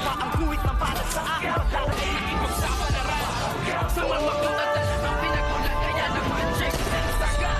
tama ang guhit ng para sa akin. Pagdala ay ipagsapalaran sa mga katatan ang pinagulan kaya naman check saga.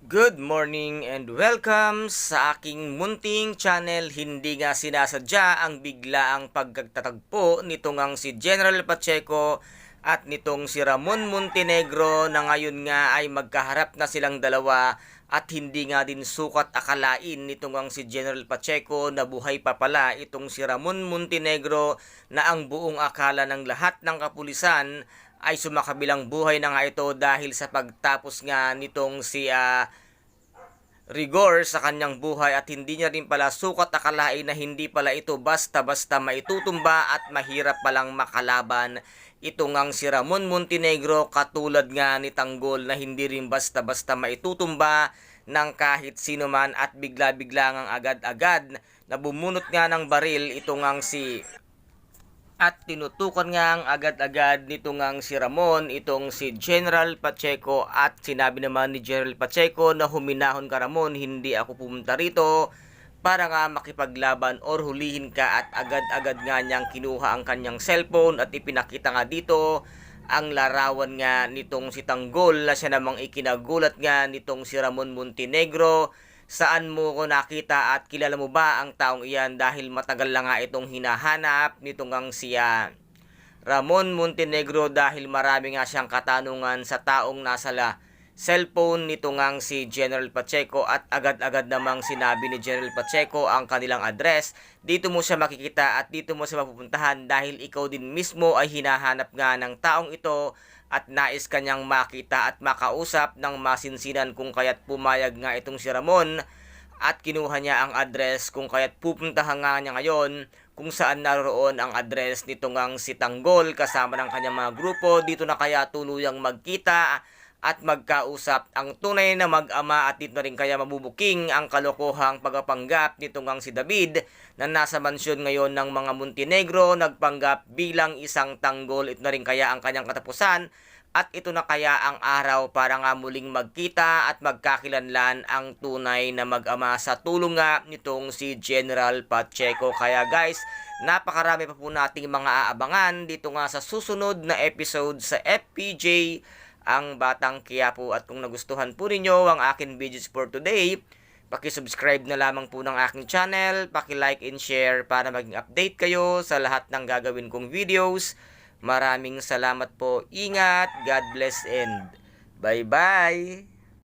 Good morning and welcome sa aking munting channel. Hindi nga sinasadya ang biglaang pagkagtatagpo nitong ang si General Pacheco at nitong si Ramon Montenegro na ngayon nga ay magkaharap na silang dalawa at hindi nga din sukat akalain nitong ang si General Pacheco na buhay pa pala itong si Ramon Montenegro na ang buong akala ng lahat ng kapulisan ay sumakabilang buhay na nga ito dahil sa pagtapos nga nitong si rigor sa kanyang buhay at hindi niya rin pala sukat akalain na hindi pala ito basta-basta maitutumba at mahirap palang makalaban itong ang si Ramon Montenegro katulad nga ni Tanggol na hindi rin basta-basta maitutumba ng kahit sino man at bigla-bigla ngang agad-agad na bumunot nga ng baril itong ang si at tinutukan nga ang agad-agad nito ngang si Ramon, itong si General Pacheco at sinabi naman ni General Pacheco na huminahon ka Ramon, hindi ako pumunta rito para nga makipaglaban or hulihin ka at agad-agad nga niyang kinuha ang kanyang cellphone at ipinakita nga dito ang larawan nga nitong si Tanggol na siya namang ikinagulat nga nitong si Ramon Montenegro. Saan mo ko nakita at kilala mo ba ang taong iyan dahil matagal na nga itong hinahanap nitong ang siya Ramon Montenegro dahil marami nga siyang katanungan sa taong nasa cellphone nitong ang si General Pacheco at agad-agad namang sinabi ni General Pacheco ang kanilang address. Dito mo siya makikita at dito mo siya mapupuntahan dahil ikaw din mismo ay hinahanap nga ng taong ito at nais kanyang makita at makausap ng masinsinan kung kaya't pumayag nga itong si Ramon at kinuha niya ang address kung kaya't pupuntahan nga niya ngayon kung saan naroon ang address nitong ang si Tanggol kasama ng kanyang mga grupo. Dito na kaya tuluyang magkita at magkausap ang tunay na mag-ama at dito na rin kaya mabubuking ang kalokohang pagpapanggap nitong ang si David na nasa mansyon ngayon ng mga Montenegro nagpanggap bilang isang tanggol. Ito na rin kaya ang kanyang katapusan at ito na kaya ang araw para nga muling magkita at magkakilanlan ang tunay na mag-ama sa tulong nga nitong si General Pacheco. Kaya guys, napakarami pa po nating mga aabangan dito nga sa susunod na episode sa FPJ ang Batang Quiapo. At kung nagustuhan po ninyo ang akin videos for today, paki-subscribe na lamang po ng aking channel, paki-like and share para maging update kayo sa lahat ng gagawin kong videos. Maraming salamat po. Ingat, God bless and bye-bye!